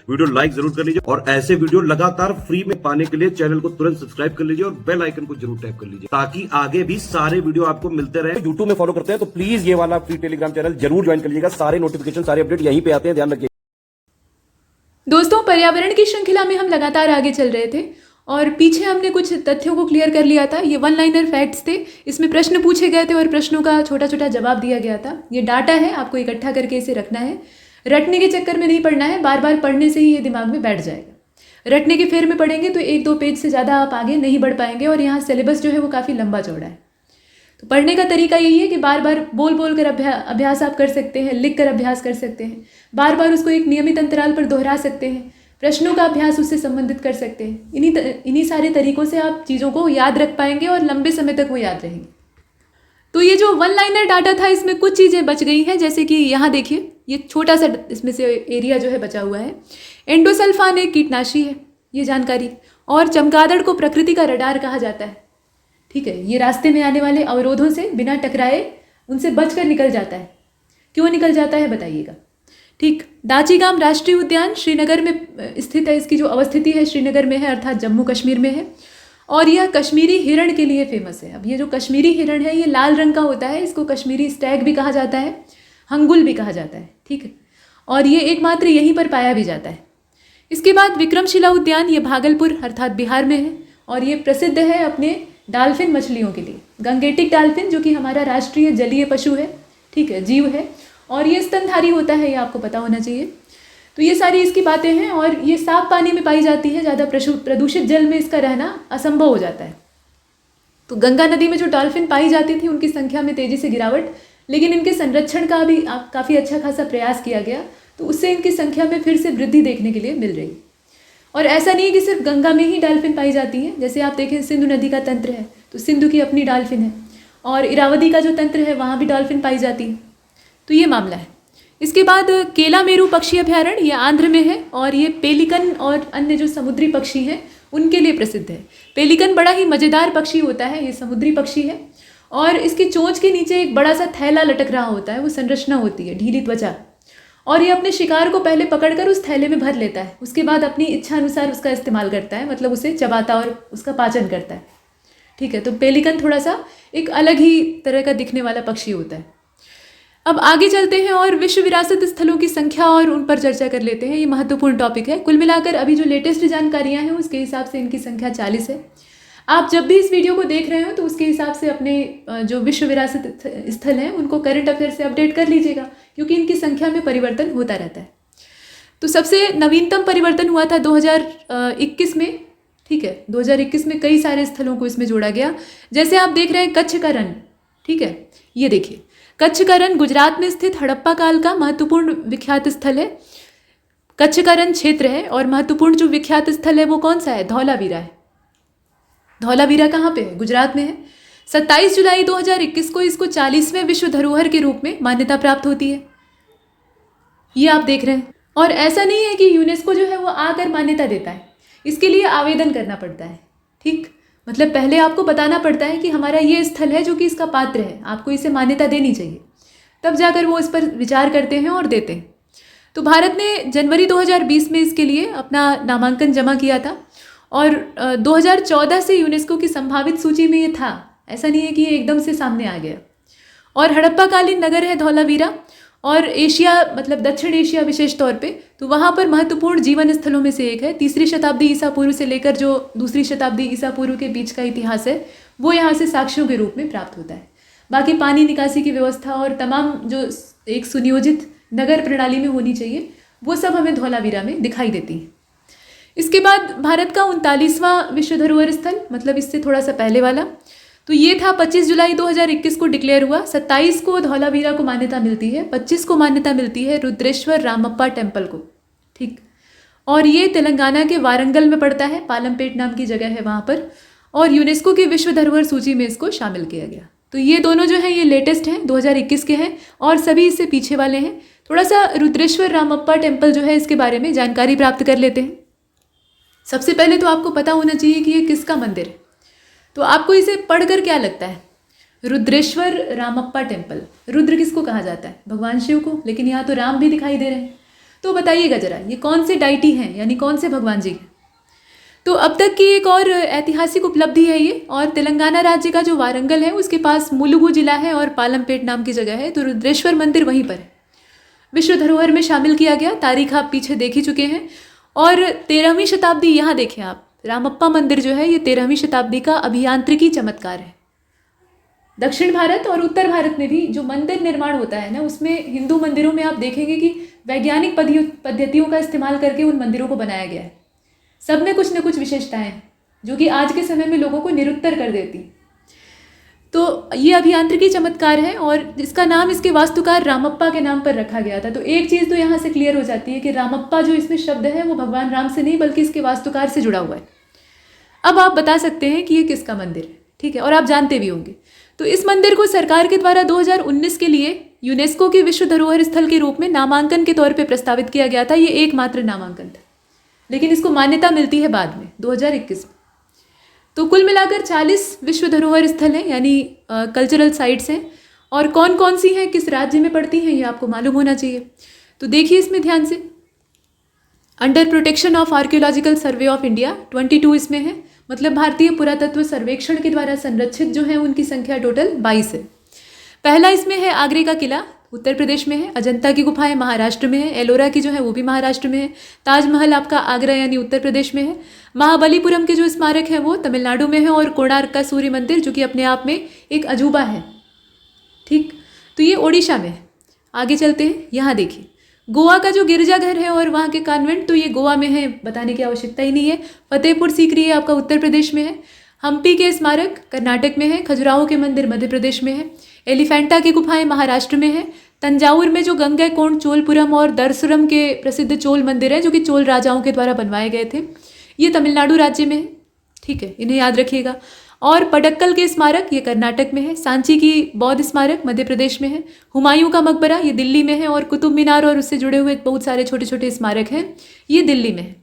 Video like जरूर कर लीजिए और ऐसे वीडियो लगातार फ्री में पाने के लिए चैनल को तुरंत सब्सक्राइब कर लीजिए और बेल आइकन को जरूर टैप कर लीजिए ताकि आगे भी सारे वीडियो आपको मिलते रहे। यूट्यूब में फॉलो करते हैं तो प्लीज ये वाला फ्री टेलीग्राम चैनल जरूर ज्वाइन कर लीजिएगा। सारे नोटिफिकेशन सारे अपडेट यहीं पे आते हैं, ध्यान रखिए। दोस्तों, पर्यावरण की श्रृंखला में हम लगातार आगे चल रहे थे और पीछे हमने कुछ तथ्यों को क्लियर कर लिया था। ये वन लाइनर फैक्ट्स थे, इसमें प्रश्न पूछे गए थे और प्रश्नों का छोटा छोटा जवाब दिया गया था। ये डाटा है, आपको इकट्ठा करके इसे रखना है। रटने के चक्कर में नहीं पढ़ना है, बार बार पढ़ने से ही ये दिमाग में बैठ जाएगा। रटने के फेर में पढ़ेंगे तो 1-2 पेज से ज़्यादा आप आगे नहीं बढ़ पाएंगे और यहाँ सिलेबस जो है वो काफ़ी लंबा चौड़ा है। तो पढ़ने का तरीका यही है कि बार बार बोल बोल कर अभ्यास आप कर सकते हैं, लिख कर अभ्यास कर सकते हैं, बार बार उसको एक नियमित अंतराल पर दोहरा सकते हैं, प्रश्नों का अभ्यास उससे संबंधित कर सकते हैं। इन्हीं सारे तरीकों से आप चीज़ों को याद रख पाएंगे और लंबे समय तक वो याद रहेंगे। तो ये जो वन लाइनर डाटा था, इसमें कुछ चीज़ें बच गई हैं, जैसे कि यहाँ देखिए, ये छोटा सा इसमें से एरिया जो है बचा हुआ है। एंडोसल्फान एक कीटनाशी है, ये जानकारी। और चमगादड़ को प्रकृति का रडार कहा जाता है। ठीक है, ये रास्ते में आने वाले अवरोधों से बिना टकराए उनसे बचकर निकल जाता है। क्यों निकल जाता है बताइएगा। ठीक, दाचीगाम राष्ट्रीय उद्यान श्रीनगर में स्थित है। इसकी जो अवस्थिति है श्रीनगर में है, अर्थात जम्मू कश्मीर में है। और यह कश्मीरी हिरण के लिए फेमस है। अब ये जो कश्मीरी हिरण है, ये लाल रंग का होता है। इसको कश्मीरी स्टैग भी कहा जाता है, हंगुल भी कहा जाता है। ठीक है, और ये एकमात्र यहीं पर पाया भी जाता है। इसके बाद विक्रमशिला उद्यान, ये भागलपुर अर्थात बिहार में है और ये प्रसिद्ध है अपने डाल्फिन मछलियों के लिए। गंगेटिक डाल्फिन, जो कि हमारा राष्ट्रीय जलीय पशु है, ठीक है, जीव है, और ये स्तनधारी होता है, ये आपको पता होना चाहिए। तो ये सारी इसकी बातें हैं और ये साफ पानी में पाई जाती है। ज़्यादा प्रदूषित जल में इसका रहना असंभव हो जाता है। तो गंगा नदी में जो डॉल्फिन पाई जाती थी, उनकी संख्या में तेज़ी से गिरावट, लेकिन इनके संरक्षण का भी काफ़ी अच्छा खासा प्रयास किया गया, तो उससे इनकी संख्या में फिर से वृद्धि देखने के लिए मिल रही। और ऐसा नहीं कि सिर्फ गंगा में ही डॉल्फिन पाई जाती हैं। जैसे आप देखें, सिंधु नदी का तंत्र है तो सिंधु की अपनी डॉल्फिन है, और इरावदी का जो तंत्र है वहाँ भी डॉल्फिन पाई जाती है। तो ये मामला है। इसके बाद केला मेरू पक्षी अभ्यारण्य, ये आंध्र में है और ये पेलिकन और अन्य जो समुद्री पक्षी हैं उनके लिए प्रसिद्ध है। पेलिकन बड़ा ही मज़ेदार पक्षी होता है, ये समुद्री पक्षी है और इसकी चोंच के नीचे एक बड़ा सा थैला लटक रहा होता है, वो संरचना होती है, ढीली त्वचा। और ये अपने शिकार को पहले पकड़कर उस थैले में भर लेता है, उसके बाद अपनी इच्छा अनुसार उसका इस्तेमाल करता है, मतलब उसे चबाता और उसका पाचन करता है। ठीक है, तो पेलिकन थोड़ा सा एक अलग ही तरह का दिखने वाला पक्षी होता है। अब आगे चलते हैं और विश्व विरासत स्थलों की संख्या और उन पर चर्चा कर लेते हैं। ये महत्वपूर्ण टॉपिक है। कुल मिलाकर अभी जो लेटेस्ट जानकारियां हैं उसके हिसाब से इनकी संख्या 40 है। आप जब भी इस वीडियो को देख रहे हो तो उसके हिसाब से अपने जो विश्व विरासत स्थल हैं उनको करंट अफेयर से अपडेट कर लीजिएगा, क्योंकि इनकी संख्या में परिवर्तन होता रहता है। तो सबसे नवीनतम परिवर्तन हुआ था 2021 में। ठीक है, 2021 में कई सारे स्थलों को इसमें जोड़ा गया। जैसे आप देख रहे हैं कच्छ का रण, ठीक है, ये देखिए कच्छ का रण गुजरात में स्थित हड़प्पा काल का महत्वपूर्ण विख्यात स्थल है। कच्छ का रण क्षेत्र है और महत्वपूर्ण जो विख्यात स्थल है वो कौन सा है? धौलावीरा है। धौलावीरा कहाँ पे है? गुजरात में है। 27 जुलाई 2021 को इसको 40वें विश्व धरोहर के रूप में मान्यता प्राप्त होती है। ये आप देख रहे हैं। और ऐसा नहीं है कि यूनेस्को जो है वो आकर मान्यता देता है, इसके लिए आवेदन करना पड़ता है। ठीक, मतलब पहले आपको बताना पड़ता है कि हमारा ये स्थल है जो कि इसका पात्र है, आपको इसे मान्यता देनी चाहिए, तब जाकर वो इस पर विचार करते हैं और देते हैं। तो भारत ने जनवरी 2020 में इसके लिए अपना नामांकन जमा किया था और 2014 से यूनेस्को की संभावित सूची में ये था। ऐसा नहीं है कि ये एकदम से सामने आ गया। और हड़प्पाकालीन नगर है धौलावीरा और एशिया, मतलब दक्षिण एशिया विशेष तौर पे, तो वहाँ पर महत्वपूर्ण जीवन स्थलों में से एक है। 3री शताब्दी ईसा पूर्व से लेकर जो 2री शताब्दी ईसा पूर्व के बीच का इतिहास है वो यहाँ से साक्ष्यों के रूप में प्राप्त होता है। बाकी पानी निकासी की व्यवस्था और तमाम जो एक सुनियोजित नगर प्रणाली में होनी चाहिए वो सब हमें धौलावीरा में दिखाई देती है। इसके बाद भारत का 39वां विश्व धरोहर स्थल, मतलब इससे थोड़ा सा पहले वाला, तो ये था 25 जुलाई 2021 को डिक्लेयर हुआ। 27 को धौलावीरा को मान्यता मिलती है, 25 को मान्यता मिलती है रुद्रेश्वर रामप्पा टेम्पल को। ठीक, और ये तेलंगाना के वारंगल में पड़ता है, पालमपेट नाम की जगह है वहाँ पर, और यूनेस्को की विश्व धरोहर सूची में इसको शामिल किया गया। तो ये दोनों जो हैं ये लेटेस्ट हैं, 2021 के हैं और सभी इससे पीछे वाले हैं। थोड़ा सा रुद्रेश्वर रामप्पा टेम्पल जो है इसके बारे में जानकारी प्राप्त कर लेते हैं। सबसे पहले तो आपको पता होना चाहिए कि ये किसका मंदिर है। तो आपको इसे पढ़कर क्या लगता है? रुद्रेश्वर रामप्पा टेम्पल। रुद्र किसको कहा जाता है? भगवान शिव को, लेकिन यहाँ तो राम भी दिखाई दे रहे हैं। तो बताइएगा जरा ये कौन से डाइटी हैं, यानी कौन से भगवान जी हैं। तो अब तक की एक और ऐतिहासिक उपलब्धि है ये, और तेलंगाना राज्य का जो वारंगल है उसके पास मुलुगु जिला है और पालमपेट नाम की जगह है, तो रुद्रेश्वर मंदिर वहीं पर है। विश्व धरोहर में शामिल किया गया, तारीख आप पीछे देख ही चुके हैं। और 13वीं शताब्दी, यहाँ देखें आप, रामप्पा मंदिर जो है ये 13वीं शताब्दी का अभियांत्रिकी चमत्कार है। दक्षिण भारत और उत्तर भारत में भी जो मंदिर निर्माण होता है ना, उसमें हिंदू मंदिरों में आप देखेंगे कि वैज्ञानिक पद्धतियों का इस्तेमाल करके उन मंदिरों को बनाया गया है। सब में कुछ न कुछ विशेषताएं हैं जो कि आज के समय में लोगों को निरुत्तर कर देती। तो ये अभियांत्रिकी चमत्कार है और इसका नाम इसके वास्तुकार रामप्पा के नाम पर रखा गया था। तो एक चीज़ तो यहाँ से क्लियर हो जाती है कि रामप्पा जो इसमें शब्द है वो भगवान राम से नहीं बल्कि इसके वास्तुकार से जुड़ा हुआ है। अब आप बता सकते हैं कि ये किसका मंदिर है, ठीक है, और आप जानते भी होंगे। तो इस मंदिर को सरकार के द्वारा 2019 के लिए यूनेस्को के विश्व धरोहर स्थल के रूप में नामांकन के तौर पर प्रस्तावित किया गया था। ये एकमात्र नामांकन था, लेकिन इसको मान्यता मिलती है बाद में 2021 में। तो कुल मिलाकर 40 विश्व धरोहर स्थल हैं, यानी कल्चरल साइट्स हैं। और कौन कौन सी हैं, किस राज्य में पड़ती हैं, ये आपको मालूम होना चाहिए। तो देखिए इसमें ध्यान से, under protection of archaeological survey of India 22 इसमें है, मतलब भारतीय पुरातत्व सर्वेक्षण के द्वारा संरक्षित जो है उनकी संख्या टोटल 22 है। पहला इसमें है आगरे का किला, उत्तर प्रदेश में है। अजंता की गुफाएं महाराष्ट्र में है। एलोरा की जो है वो भी महाराष्ट्र में है। ताजमहल आपका आगरा यानी उत्तर प्रदेश में है। महाबलीपुरम के जो स्मारक है वो तमिलनाडु में है। और कोणार्क का सूर्य मंदिर जो कि अपने आप में एक अजूबा है, ठीक, तो ये ओडिशा में है। आगे चलते हैं, यहाँ देखिए गोवा का जो गिरजाघर है और वहाँ के कॉन्वेंट, तो ये गोवा में है, बताने की आवश्यकता ही नहीं है। फतेहपुर सीकरी है आपका उत्तर प्रदेश में है। हम्पी के स्मारक कर्नाटक में है। खजुराहो के मंदिर मध्य प्रदेश में है। एलिफेंटा की गुफाएं महाराष्ट्र में है। तंजावुर में जो गंगैकोंड चोलपुरम और दरसुरम के प्रसिद्ध चोल मंदिर हैं जो कि चोल राजाओं के द्वारा बनवाए गए थे, ये तमिलनाडु राज्य में है, ठीक है, इन्हें याद रखिएगा। और पडक्कल के स्मारक ये कर्नाटक में है। सांची की बौद्ध स्मारक मध्य प्रदेश में है। हुमायूं का मकबरा ये दिल्ली में है। और कुतुब मीनार और उससे जुड़े हुए बहुत सारे छोटे छोटे स्मारक हैं, ये दिल्ली में है।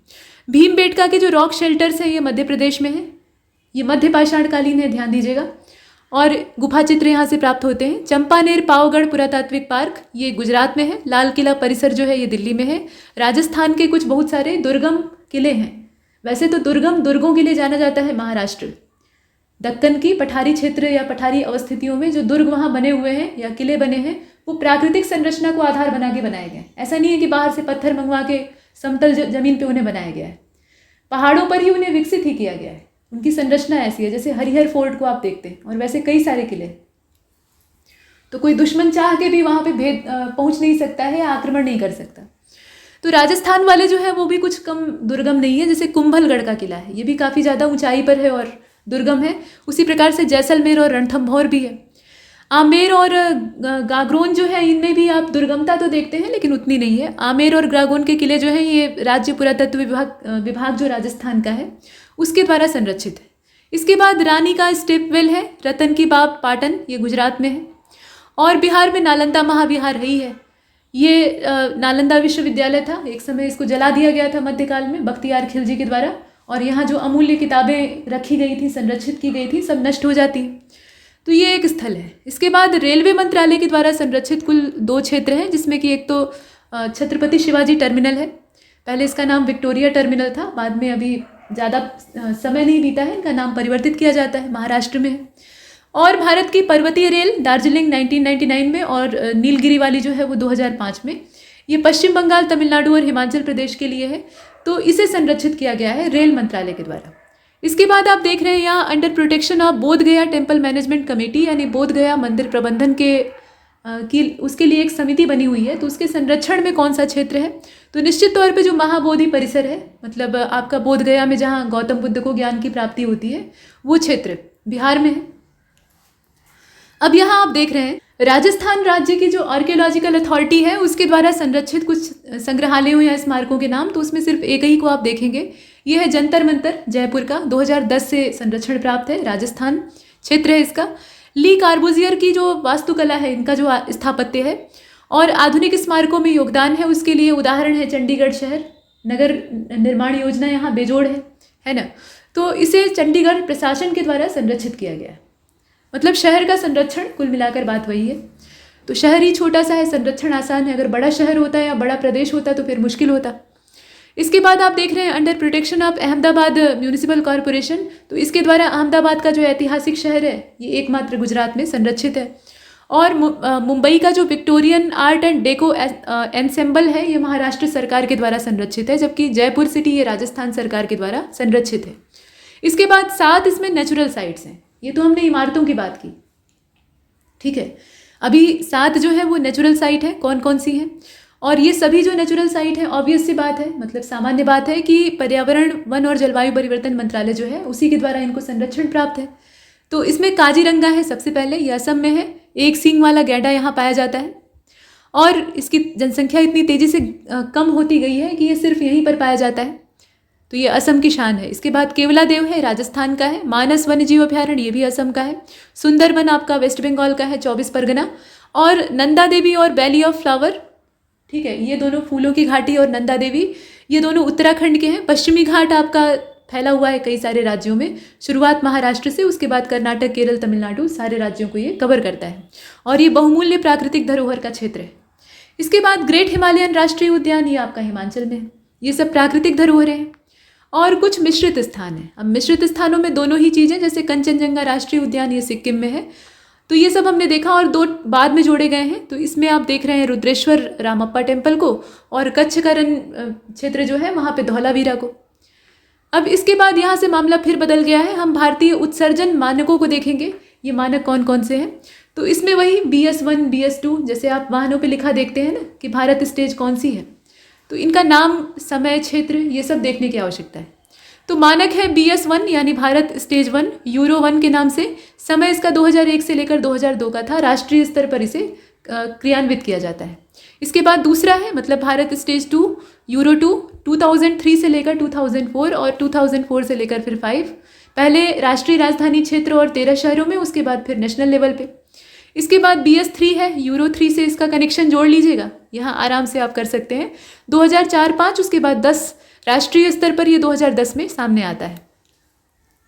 भीमबेटका के जो रॉक शेल्टर्स हैं ये मध्य प्रदेश में है। ये मध्य पाषाण कालीन है, ध्यान दीजिएगा। और गुफा चित्र यहाँ से प्राप्त होते हैं। चंपानेर पावगढ़ पुरातात्विक पार्क ये गुजरात में है। लाल किला परिसर जो है ये दिल्ली में है। राजस्थान के कुछ बहुत सारे दुर्गम किले हैं। वैसे तो दुर्गम दुर्गों के लिए जाना जाता है महाराष्ट्र। दक्कन की पठारी क्षेत्र या पठारी अवस्थितियों में जो दुर्ग वहाँ बने हुए हैं या किले बने हैं वो प्राकृतिक संरचना को आधार बना के बनाए गए। ऐसा नहीं है कि बाहर से पत्थर मंगवा के समतल जमीन पे उन्हें बनाया गया है। पहाड़ों पर ही उन्हें विकसित ही किया गया है। उनकी संरचना ऐसी है, जैसे हरिहर फोर्ट को आप देखते हैं, और वैसे कई सारे किले। तो कोई दुश्मन चाह के भी वहाँ पे पहुँच नहीं सकता है या आक्रमण नहीं कर सकता। तो राजस्थान वाले जो है वो भी कुछ कम दुर्गम नहीं है। जैसे कुंभलगढ़ का किला है, ये भी काफ़ी ज़्यादा ऊंचाई पर है और दुर्गम है। उसी प्रकार से जैसलमेर और रणथंभौर भी है। आमेर और गागरोन जो है इनमें भी आप दुर्गमता तो देखते हैं लेकिन उतनी नहीं है। आमेर और गागरोन के किले जो हैं ये राज्य पुरातत्व विभाग जो राजस्थान का है उसके द्वारा संरक्षित है। इसके बाद रानी का स्टेपवेल है। रतन की बाग पाटन ये गुजरात में है। और बिहार में नालंदा महाविहार ही है। ये नालंदा विश्वविद्यालय था, एक समय इसको जला दिया गया था मध्यकाल में बख्तियार खिलजी के द्वारा। और यहाँ जो अमूल्य किताबें रखी गई थी, संरक्षित की गई थी, सब नष्ट हो जाती हैं। तो ये एक स्थल है। इसके बाद रेलवे मंत्रालय के द्वारा संरक्षित कुल 2 क्षेत्र हैं, जिसमें कि एक तो छत्रपति शिवाजी टर्मिनल है। पहले इसका नाम विक्टोरिया टर्मिनल था, बाद में अभी ज़्यादा समय नहीं बीता है, इनका नाम परिवर्तित किया जाता है, महाराष्ट्र में है। और भारत की पर्वतीय रेल दार्जिलिंग 1999 में और नीलगिरी वाली जो है वो 2005 में। ये पश्चिम बंगाल, तमिलनाडु और हिमाचल प्रदेश के लिए है। तो इसे संरक्षित किया गया है रेल मंत्रालय के द्वारा। इसके बाद आप देख रहे हैं यहाँ अंडर प्रोटेक्शन ऑफ बोध गया टेम्पल मैनेजमेंट कमेटी, यानी बोध गया मंदिर प्रबंधन की उसके लिए एक समिति बनी हुई है। तो उसके संरक्षण में कौन सा क्षेत्र है, तो निश्चित तौर पे जो महाबोधि परिसर है, मतलब आपका बोध गया में जहाँ गौतम बुद्ध को ज्ञान की प्राप्ति होती है, वो क्षेत्र बिहार में है। अब यहाँ आप देख रहे हैं राजस्थान राज्य की जो आर्कियोलॉजिकल अथॉरिटी है उसके द्वारा संरक्षित कुछ संग्रहालयों या स्मारकों के नाम, तो उसमें सिर्फ एक ही को आप देखेंगे। यह है जंतर मंतर जयपुर का, 2010 से संरक्षण प्राप्त है, राजस्थान क्षेत्र है इसका। ली कार्बूजियर की जो वास्तुकला है, इनका जो स्थापत्य है और आधुनिक स्मारकों में योगदान है, उसके लिए उदाहरण है चंडीगढ़ शहर। नगर निर्माण योजना यहाँ बेजोड़ है ना। तो इसे चंडीगढ़ प्रशासन के द्वारा संरक्षित किया गया है, मतलब शहर का संरक्षण, कुल मिलाकर बात वही है। तो शहर ही छोटा सा है, संरक्षण आसान है। अगर बड़ा शहर होता या बड़ा प्रदेश होता तो फिर मुश्किल होता। इसके बाद आप देख रहे हैं under protection of Ahmedabad municipal corporation. तो इसके द्वारा अहमदाबाद का जो ऐतिहासिक शहर है ये एकमात्र गुजरात में संरक्षित है। और मुंबई का जो Victorian art and deco ensemble है ये महाराष्ट्र सरकार के द्वारा संरक्षित है, जबकि जयपुर सिटी ये राजस्थान सरकार के द्वारा संरक्षित है। इसके बाद 7 इसमें नेचुरल साइट्स हैं। ये तो हमने इमारतों की बात की, ठीक है। अभी 7 जो है वो नेचुरल साइट है। कौन कौन सी हैं? और ये सभी जो नेचुरल साइट है, ऑब्वियस सी बात है, मतलब सामान्य बात है कि पर्यावरण, वन और जलवायु परिवर्तन मंत्रालय जो है उसी के द्वारा इनको संरक्षण प्राप्त है। तो इसमें काजीरंगा है सबसे पहले, ये असम में है। एक सींग वाला गैंडा यहाँ पाया जाता है और इसकी जनसंख्या इतनी तेज़ी से कम होती गई है कि ये सिर्फ यहीं पर पाया जाता है। तो ये असम की शान है। इसके बाद केवलादेव है, राजस्थान का है। मानस वन्यजीव अभयारण्य ये भी असम का है। सुंदरबन आपका वेस्ट बंगाल का है, 24 परगना। और नंदा देवी और वैली ऑफ फ्लावर, ठीक है, ये दोनों फूलों की घाटी और नंदा देवी ये दोनों उत्तराखंड के हैं। पश्चिमी घाट आपका फैला हुआ है कई सारे राज्यों में, शुरुआत महाराष्ट्र से, उसके बाद कर्नाटक, केरल, तमिलनाडु, सारे राज्यों को ये कवर करता है और ये बहुमूल्य प्राकृतिक धरोहर का क्षेत्र है। इसके बाद ग्रेट हिमालयन राष्ट्रीय उद्यान ये आपका हिमाचल में है। ये सब प्राकृतिक धरोहरें हैं। और कुछ मिश्रित स्थान हैं। अब मिश्रित स्थानों में दोनों ही चीज़ें, जैसे कंचनजंगा राष्ट्रीय उद्यान ये सिक्किम में है। तो ये सब हमने देखा और 2 बाद में जोड़े गए हैं। तो इसमें आप देख रहे हैं रुद्रेश्वर रामप्पा टेम्पल को और कच्छ का रण क्षेत्र जो है वहाँ पे धौलावीरा को। अब इसके बाद यहाँ से मामला फिर बदल गया है। हम भारतीय उत्सर्जन मानकों को देखेंगे। ये मानक कौन कौन से हैं? तो इसमें वही BS1, BS2, जैसे आप वाहनों पे लिखा देखते हैं ना कि भारत स्टेज कौन सी है, तो इनका नाम, समय, क्षेत्र ये सब देखने की आवश्यकता है। तो मानक है BS1 यानी भारत स्टेज 1, यूरो 1 के नाम से। समय इसका 2001 से लेकर 2002 का था। राष्ट्रीय स्तर पर इसे क्रियान्वित किया जाता है। इसके बाद दूसरा है मतलब भारत स्टेज 2, यूरो 2, 2003 से लेकर 2004 और 2004 से लेकर फिर 5। पहले राष्ट्रीय राजधानी क्षेत्र और 13 शहरों में, उसके बाद फिर नेशनल लेवल पे। इसके बाद BS3 है, यूरो 3 से इसका कनेक्शन जोड़ लीजिएगा, यहाँ आराम से आप कर सकते हैं। 2004-5, उसके बाद 10 राष्ट्रीय स्तर पर, ये 2010 में सामने आता है।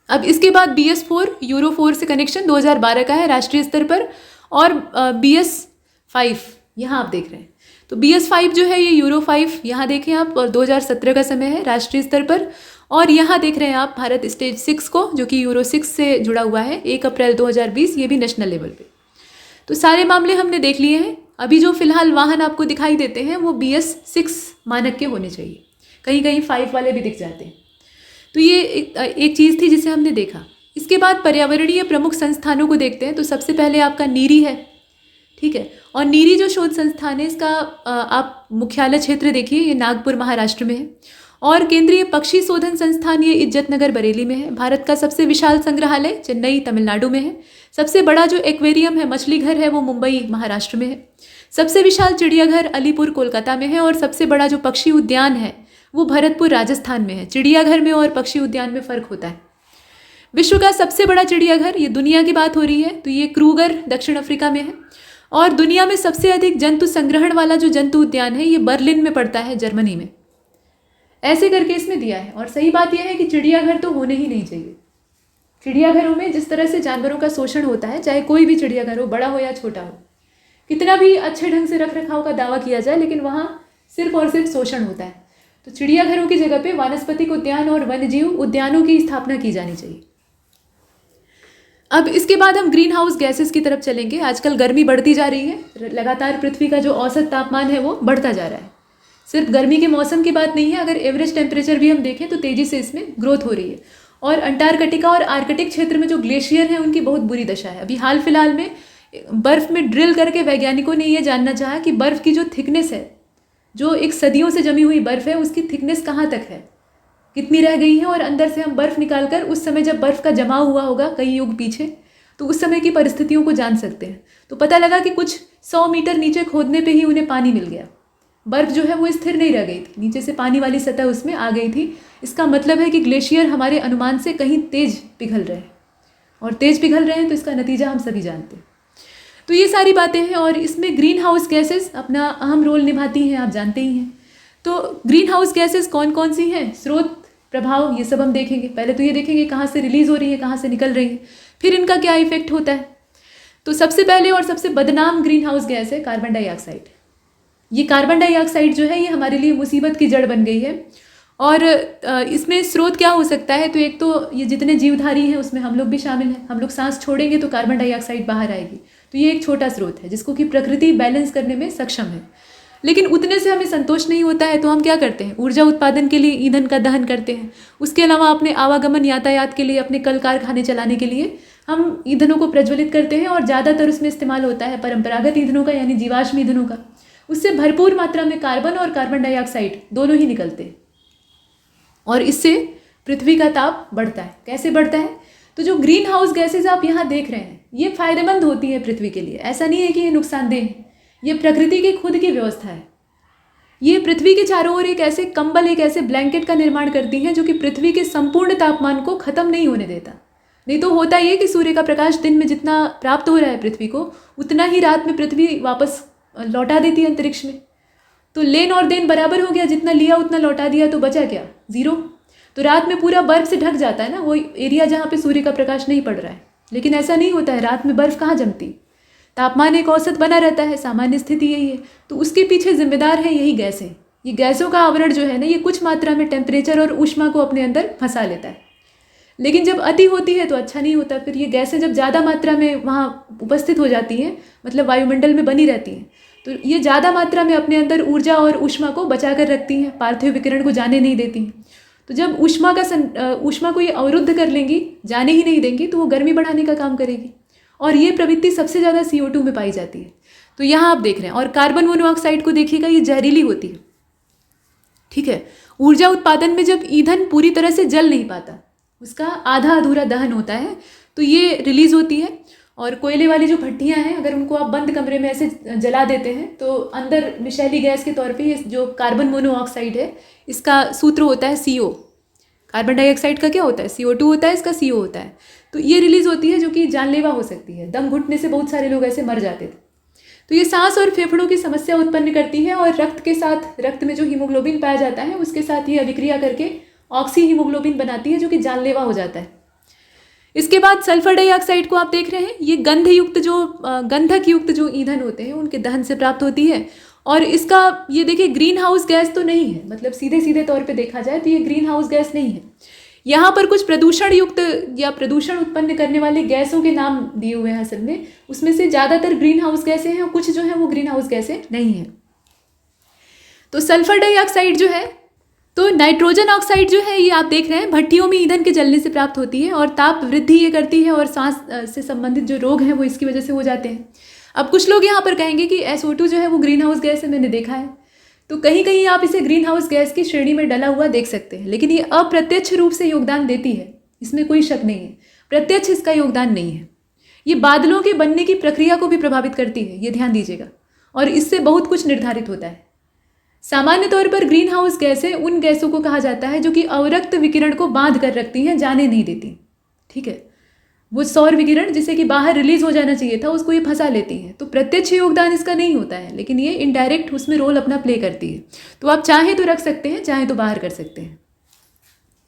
अब इसके बाद BS4, यूरो 4 से कनेक्शन 2012 का है राष्ट्रीय स्तर पर। और BS5 यहाँ आप देख रहे हैं। तो BS5 जो है ये यूरो 5 यहाँ देखें आप, और 2017 का समय है राष्ट्रीय स्तर पर। और यहाँ देख रहे हैं आप भारत स्टेज 6 को, जो कि यूरो 6 से जुड़ा हुआ है, 1 अप्रैल 2020, ये भी नेशनल लेवल पे। तो सारे मामले हमने देख लिए हैं। अभी जो फिलहाल वाहन आपको दिखाई देते हैं वो BS6 मानक के होने चाहिए, कहीं कहीं 5 वाले भी दिख जाते हैं। तो ये एक चीज़ थी जिसे हमने देखा। इसके बाद पर्यावरणीय प्रमुख संस्थानों को देखते हैं। तो सबसे पहले आपका नीरी है, ठीक है। और नीरी जो शोध संस्थान है इसका आप मुख्यालय क्षेत्र देखिए, ये नागपुर महाराष्ट्र में है। और केंद्रीय पक्षी शोधन संस्थान ये इज्जतनगर बरेली में है। भारत का सबसे विशाल संग्रहालय चेन्नई तमिलनाडु में है। सबसे बड़ा जो एक्वेरियम है, मछली घर है, वो मुंबई महाराष्ट्र में है। सबसे विशाल चिड़ियाघर अलीपुर कोलकाता में है। और सबसे बड़ा जो पक्षी उद्यान है वो भरतपुर राजस्थान में है। चिड़ियाघर में और पक्षी उद्यान में फ़र्क होता है। विश्व का सबसे बड़ा चिड़ियाघर, ये दुनिया की बात हो रही है, तो ये क्रूगर दक्षिण अफ्रीका में है। और दुनिया में सबसे अधिक जंतु संग्रहण वाला जो जंतु उद्यान है ये बर्लिन में पड़ता है, जर्मनी में। ऐसे करके इसमें दिया है। और सही बात यह है कि चिड़ियाघर तो होने ही नहीं चाहिए। चिड़ियाघरों में जिस तरह से जानवरों का शोषण होता है, चाहे कोई भी चिड़ियाघर हो, बड़ा हो या छोटा हो, कितना भी अच्छे ढंग से रख रखाव का दावा किया जाए, लेकिन वहाँ सिर्फ और सिर्फ शोषण होता है। तो चिड़ियाघरों की जगह पे वानस्पतिक उद्यान और वन्यजीव उद्यानों की स्थापना की जानी चाहिए। अब इसके बाद हम ग्रीन हाउस गैसेस की तरफ चलेंगे। आजकल गर्मी बढ़ती जा रही है, लगातार पृथ्वी का जो औसत तापमान है वो बढ़ता जा रहा है। सिर्फ गर्मी के मौसम की बात नहीं है, अगर एवरेज टेम्परेचर भी हम देखें तो तेज़ी से इसमें ग्रोथ हो रही है। और अंटार्कटिका और आर्कटिक क्षेत्र में जो ग्लेशियर हैं उनकी बहुत बुरी दशा है। अभी हाल फिलहाल में बर्फ़ में ड्रिल करके वैज्ञानिकों ने ये जानना चाहा कि बर्फ़ की जो थिकनेस है, जो एक सदियों से जमी हुई बर्फ़ है, उसकी थिकनेस कहाँ तक है, कितनी रह गई है। और अंदर से हम बर्फ़ निकाल कर उस समय जब बर्फ़ का जमाव हुआ होगा कई युग पीछे, तो उस समय की परिस्थितियों को जान सकते हैं। तो पता लगा कि कुछ 100 मीटर नीचे खोदने पे ही उन्हें पानी मिल गया। बर्फ़ जो है वो स्थिर नहीं रह गई थी, नीचे से पानी वाली सतह उसमें आ गई थी। इसका मतलब है कि ग्लेशियर हमारे अनुमान से कहीं तेज़ पिघल रहे हैं, और तेज़ पिघल रहे हैं तो इसका नतीजा हम सभी जानते हैं। तो ये सारी बातें हैं। और इसमें ग्रीन हाउस गैसेस अपना अहम रोल निभाती हैं, आप जानते ही हैं। तो ग्रीन हाउस गैसेस कौन कौन सी हैं, स्रोत, प्रभाव, ये सब हम देखेंगे। पहले तो ये देखेंगे कहाँ से रिलीज़ हो रही है, कहाँ से निकल रही है, फिर इनका क्या इफेक्ट होता है। तो सबसे पहले और सबसे बदनाम ग्रीन हाउस गैस है कार्बन डाइऑक्साइड। ये कार्बन डाइऑक्साइड जो है ये हमारे लिए मुसीबत की जड़ बन गई है। और इसमें स्रोत क्या हो सकता है, तो एक तो ये जितने जीवधारी हैं उसमें हम लोग भी शामिल हैं। हम लोग सांस छोड़ेंगे तो कार्बन डाइऑक्साइड बाहर आएगी, तो ये एक छोटा स्रोत है जिसको कि प्रकृति बैलेंस करने में सक्षम है। लेकिन उतने से हमें संतोष नहीं होता है, तो हम क्या करते हैं, ऊर्जा उत्पादन के लिए ईंधन का दहन करते हैं। उसके अलावा अपने आवागमन यातायात के लिए, अपने कल कारखाने चलाने के लिए हम ईंधनों को प्रज्वलित करते हैं, और ज़्यादातर उसमें इस्तेमाल होता है परंपरागत ईंधनों का, यानी जीवाश्म ईंधनों का। उससे भरपूर मात्रा में कार्बन और कार्बन डाइऑक्साइड दोनों ही निकलते हैं, और इससे पृथ्वी का ताप बढ़ता है। कैसे बढ़ता है, तो जो ग्रीन हाउस गैसेज आप यहाँ देख रहे हैं ये फायदेमंद होती है पृथ्वी के लिए। ऐसा नहीं है कि ये नुकसानदेह है, ये प्रकृति की खुद की व्यवस्था है। ये पृथ्वी के चारों ओर एक ऐसे कंबल, एक ऐसे ब्लैंकेट का निर्माण करती हैं जो कि पृथ्वी के संपूर्ण तापमान को खत्म नहीं होने देता। नहीं तो होता ये कि सूर्य का प्रकाश दिन में जितना प्राप्त हो रहा है पृथ्वी को, उतना ही रात में पृथ्वी वापस लौटा देती है अंतरिक्ष में। तो लेन और देन बराबर हो गया, जितना लिया उतना लौटा दिया, तो बचा क्या, जीरो। तो रात में पूरा बर्फ से ढक जाता है ना वो एरिया जहाँ पे सूर्य का प्रकाश नहीं पड़ रहा है। लेकिन ऐसा नहीं होता है, रात में बर्फ कहाँ जमती, तापमान एक औसत बना रहता है, सामान्य स्थिति यही है। तो उसके पीछे जिम्मेदार है यही गैसें। ये गैसों का आवरण जो है ना, ये कुछ मात्रा में टेम्परेचर और ऊष्मा को अपने अंदर फंसा लेता है। लेकिन जब अति होती है तो अच्छा नहीं होता। फिर ये गैसें जब ज़्यादा मात्रा में वहाँ उपस्थित हो जाती हैं, मतलब वायुमंडल में बनी रहती हैं, तो ये ज़्यादा मात्रा में अपने अंदर ऊर्जा और ऊष्मा को बचा कर रखती हैं, पार्थिव विकिरण को जाने नहीं देती हैं। तो जब ऊष्मा को ये अवरुद्ध कर लेंगी, जाने ही नहीं देंगी, तो वो गर्मी बढ़ाने का काम करेगी। और ये प्रवृत्ति सबसे ज़्यादा CO2 में पाई जाती है। तो यहाँ आप देख रहे हैं। और कार्बन मोनोऑक्साइड को देखिएगा, ये जहरीली होती है, ठीक है। ऊर्जा उत्पादन में जब ईंधन पूरी तरह से जल नहीं पाता, उसका आधा अधूरा दहन होता है, तो ये रिलीज होती है। और कोयले वाली जो भट्टियाँ हैं, अगर उनको आप बंद कमरे में ऐसे जला देते हैं तो अंदर विषैली गैस के तौर पे ये जो कार्बन मोनोऑक्साइड है, इसका सूत्र होता है CO। कार्बन डाइऑक्साइड का क्या होता है, CO2 होता है, इसका CO होता है। तो ये रिलीज होती है जो कि जानलेवा हो सकती है। दम घुटने से बहुत सारे लोग ऐसे मर जाते थे। तो ये सांस और फेफड़ों की समस्या उत्पन्न करती है, और रक्त के साथ, रक्त में जो हीमोग्लोबिन पाया जाता है उसके साथ ये अभिक्रिया करके ऑक्सी हीमोग्लोबिन बनाती है, जो कि जानलेवा हो जाता है। इसके बाद सल्फर डाइऑक्साइड को आप देख रहे हैं, ये गंधक युक्त जो ईंधन होते हैं उनके दहन से प्राप्त होती है। और इसका ये देखिए, ग्रीन हाउस गैस तो नहीं है, मतलब सीधे सीधे तौर पे देखा जाए तो ये ग्रीन हाउस गैस नहीं है। यहाँ पर कुछ प्रदूषण युक्त या प्रदूषण उत्पन्न करने वाले गैसों के नाम दिए हुए हैं असल में। उसमें से ज़्यादातर ग्रीन हाउस गैसें हैं और कुछ जो है वो ग्रीन हाउस गैसें नहीं हैं। तो सल्फर डाइऑक्साइड जो है, तो नाइट्रोजन ऑक्साइड जो है, ये आप देख रहे हैं भट्टियों में ईंधन के जलने से प्राप्त होती है, और ताप वृद्धि ये करती है, और सांस से संबंधित जो रोग हैं वो इसकी वजह से हो जाते हैं। अब कुछ लोग यहाँ पर कहेंगे कि SO2 जो है वो ग्रीन हाउस गैस है, मैंने देखा है। तो कहीं कहीं आप इसे ग्रीन हाउस गैस की श्रेणी में डला हुआ देख सकते हैं, लेकिन ये अप्रत्यक्ष रूप से योगदान देती है, इसमें कोई शक नहीं है। प्रत्यक्ष इसका योगदान नहीं है। ये बादलों के बनने की प्रक्रिया को भी प्रभावित करती है, ये ध्यान दीजिएगा, और इससे बहुत कुछ निर्धारित होता है। सामान्य तौर पर ग्रीन हाउस गैसें उन गैसों को कहा जाता है जो कि अवरक्त विकिरण को बांध कर रखती हैं, जाने नहीं देती, ठीक है। वो सौर विकिरण जिसे कि बाहर रिलीज हो जाना चाहिए था, उसको ये फंसा लेती हैं। तो प्रत्यक्ष योगदान इसका नहीं होता है, लेकिन ये इनडायरेक्ट उसमें रोल अपना प्ले करती है। तो आप चाहें तो रख सकते हैं, चाहें तो बाहर कर सकते हैं।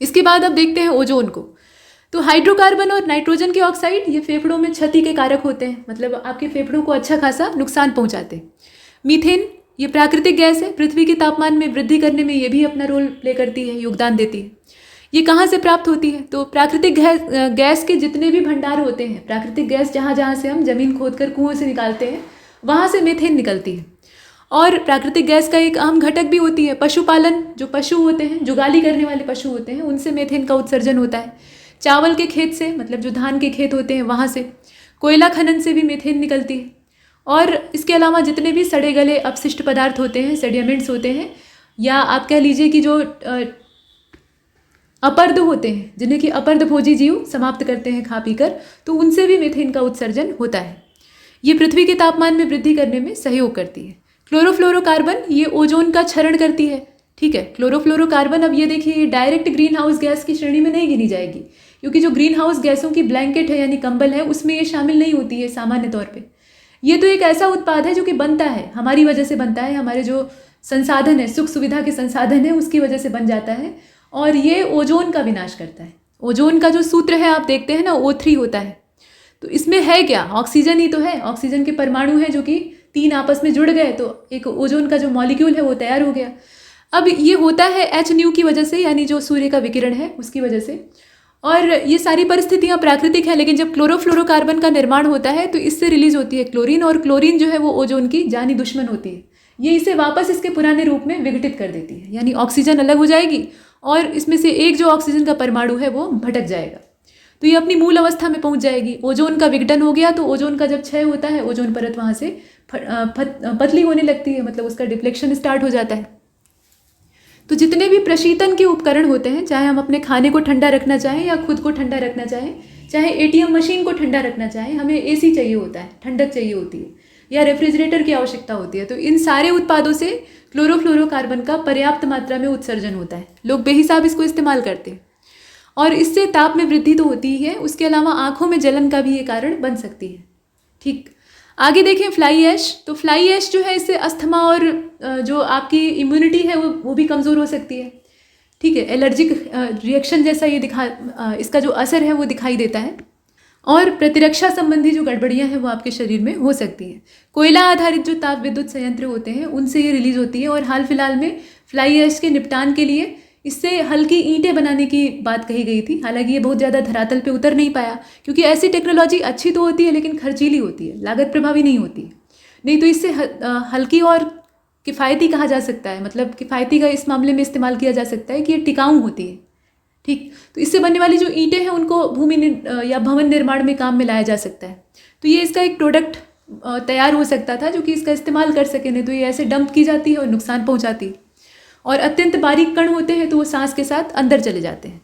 इसके बाद अब देखते हैं ओजोन को। तो हाइड्रोकार्बन और नाइट्रोजन के ऑक्साइड ये फेफड़ों में क्षति के कारक होते हैं, मतलब आपके फेफड़ों को अच्छा खासा नुकसान पहुंचाते हैं। मीथेन ये प्राकृतिक गैस है, पृथ्वी के तापमान में वृद्धि करने में ये भी अपना रोल प्ले करती है, योगदान देती है। ये कहाँ से प्राप्त होती है, तो प्राकृतिक गैस के जितने भी भंडार होते हैं, प्राकृतिक गैस जहाँ जहाँ से हम जमीन खोदकर कुओं से निकालते हैं, वहाँ से मीथेन निकलती है। और प्राकृतिक गैस का एक अहम घटक भी होती है पशुपालन। जो पशु होते हैं, जुगाली करने वाले पशु होते हैं, उनसे मीथेन का उत्सर्जन होता है। चावल के खेत से, मतलब जो धान के खेत होते हैं वहाँ से, कोयला खनन से भी मीथेन निकलती है। और इसके अलावा जितने भी सड़े गले अपशिष्ट पदार्थ होते हैं, सेडिमेंट्स होते हैं, या आप कह लीजिए कि जो अपर्द होते हैं, जिन्हें कि अपर्द भोजी जीव समाप्त करते हैं खा पीकर, तो उनसे भी मीथेन का उत्सर्जन होता है। ये पृथ्वी के तापमान में वृद्धि करने में सहयोग करती है। क्लोरोफ्लोरोकार्बन ये ओजोन का क्षरण करती है, ठीक है। क्लोरोफ्लोरोकार्बन, अब ये देखिए, ये डायरेक्ट ग्रीन हाउस गैस की श्रेणी में नहीं गिनी जाएगी, क्योंकि जो ग्रीन हाउस गैसों की ब्लैंकेट है यानी कंबल है, उसमें ये शामिल नहीं होती है सामान्य तौर पर। ये तो एक ऐसा उत्पाद है जो कि बनता है, हमारी वजह से बनता है, हमारे जो संसाधन है, सुख सुविधा के संसाधन है, उसकी वजह से बन जाता है, और ये ओजोन का विनाश करता है। ओजोन का जो सूत्र है आप देखते हैं ना, O3 होता है। तो इसमें है क्या, ऑक्सीजन ही तो है, ऑक्सीजन के परमाणु हैं जो कि 3 आपस में जुड़ गए तो एक ओजोन का जो मॉलिक्यूल है वो तैयार हो गया। अब ये होता है एच न्यू की वजह से, यानी जो सूर्य का विकिरण है उसकी वजह से, और ये सारी परिस्थितियाँ प्राकृतिक हैं। लेकिन जब क्लोरोफ्लोरोकार्बन का निर्माण होता है तो इससे रिलीज होती है क्लोरीन, और क्लोरीन जो है वो ओजोन की जानी दुश्मन होती है। ये इसे वापस इसके पुराने रूप में विघटित कर देती है, यानी ऑक्सीजन अलग हो जाएगी और इसमें से एक जो ऑक्सीजन का परमाणु है वो भटक जाएगा, तो ये अपनी मूल अवस्था में पहुंच जाएगी। ओजोन का विघटन हो गया तो ओजोन का जब क्षय होता है ओजोन परत वहाँ से पतली होने लगती है, मतलब उसका डिफ्लेक्शन स्टार्ट हो जाता है। तो जितने भी प्रशीतन के उपकरण होते हैं, चाहे हम अपने खाने को ठंडा रखना चाहें या खुद को ठंडा रखना चाहें, चाहे एटीएम मशीन को ठंडा रखना चाहें, हमें एसी चाहिए होता है, ठंडक चाहिए होती है, या रेफ्रिजरेटर की आवश्यकता होती है। तो इन सारे उत्पादों से क्लोरोफ्लोरोकार्बन का पर्याप्त मात्रा में उत्सर्जन होता है, लोग बेहिसाब इसको इस्तेमाल करते हैं और इससे ताप में वृद्धि तो होती ही है, उसके अलावा आँखों में जलन का भी ये कारण बन सकती है। ठीक, आगे देखें फ्लाई ऐश। तो फ्लाई ऐश जो है इससे अस्थमा और जो आपकी इम्यूनिटी है वो भी कमज़ोर हो सकती है। ठीक है, एलर्जिक रिएक्शन जैसा ये इसका जो असर है वो दिखाई देता है, और प्रतिरक्षा संबंधी जो गड़बड़ियाँ हैं वो आपके शरीर में हो सकती हैं। कोयला आधारित जो ताप विद्युत संयंत्र होते हैं उनसे ये रिलीज होती है, और हाल फिलहाल में फ्लाई ऐश के निपटान के लिए इससे हल्की ईंटें बनाने की बात कही गई थी। हालांकि ये बहुत ज़्यादा धरातल पे उतर नहीं पाया, क्योंकि ऐसी टेक्नोलॉजी अच्छी तो होती है लेकिन खर्चीली होती है, लागत प्रभावी नहीं होती। नहीं तो इससे हल्की और किफ़ायती कहा जा सकता है, मतलब किफ़ायती का इस मामले में इस्तेमाल किया जा सकता है कि ये टिकाऊ होती है। ठीक, तो इससे बनने वाली जो ईंटें हैं उनको भूमि या भवन निर्माण में काम में लाया जा सकता है। तो ये इसका एक प्रोडक्ट तैयार हो सकता था जो कि इसका इस्तेमाल कर सके, नहीं तो ये ऐसे डंप की जाती है और नुकसान पहुँचाती है, और अत्यंत बारीक कण होते हैं तो वो सांस के साथ अंदर चले जाते हैं।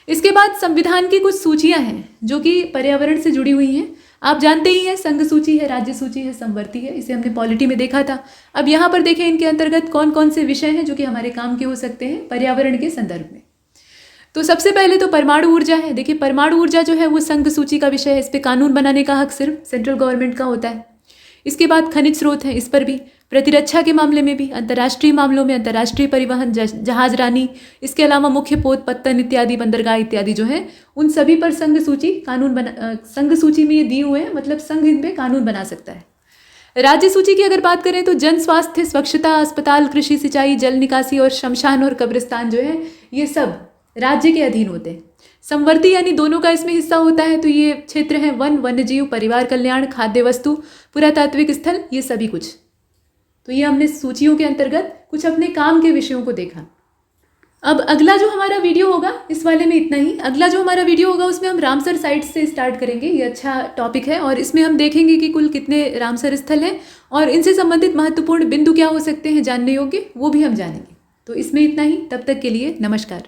इसके बाद संविधान की कुछ सूचियां हैं जो कि पर्यावरण से जुड़ी हुई हैं। आप जानते ही हैं, संघ सूची है, राज्य सूची है, संवर्ती है, इसे हमने पॉलिटी में देखा था। अब यहाँ पर देखें इनके अंतर्गत कौन कौन से विषय हैं जो कि हमारे काम के हो सकते हैं पर्यावरण के संदर्भ में। तो सबसे पहले तो परमाणु ऊर्जा है। देखिए, परमाणु ऊर्जा जो है वो संघ सूची का विषय है, इस पर कानून बनाने का हक सिर्फ सेंट्रल गवर्नमेंट का होता है। इसके बाद खनिज स्रोत हैं, इस पर भी, प्रतिरक्षा के मामले में भी, अंतर्राष्ट्रीय मामलों में अंतर्राष्ट्रीय परिवहन, जहाजरानी, इसके अलावा मुख्य पोत पत्तन इत्यादि, बंदरगाह इत्यादि जो है उन सभी पर संघ सूची संघ सूची में ये दिए हुए हैं, मतलब संघ इन पे कानून बना सकता है। राज्य सूची की अगर बात करें तो जन स्वास्थ्य, स्वच्छता, अस्पताल, कृषि, सिंचाई, जल निकासी और शमशान और कब्रिस्तान जो है ये सब राज्य के अधीन होते हैं। संवर्ती यानी दोनों का इसमें हिस्सा होता है, तो ये क्षेत्र हैं वन, वन्यजीव, परिवार कल्याण, खाद्य वस्तु, पुरातात्विक स्थल, ये सभी कुछ। तो ये हमने सूचियों के अंतर्गत कुछ अपने काम के विषयों को देखा। अब अगला जो हमारा वीडियो होगा इस वाले में इतना ही। अगला जो हमारा वीडियो होगा उसमें हम रामसर साइट्स से स्टार्ट करेंगे। ये अच्छा टॉपिक है और इसमें हम देखेंगे कि कुल कितने रामसर स्थल हैं और इनसे संबंधित महत्वपूर्ण बिंदु क्या हो सकते हैं जानने योग्य, वो भी हम जानेंगे। तो इसमें इतना ही, तब तक के लिए नमस्कार।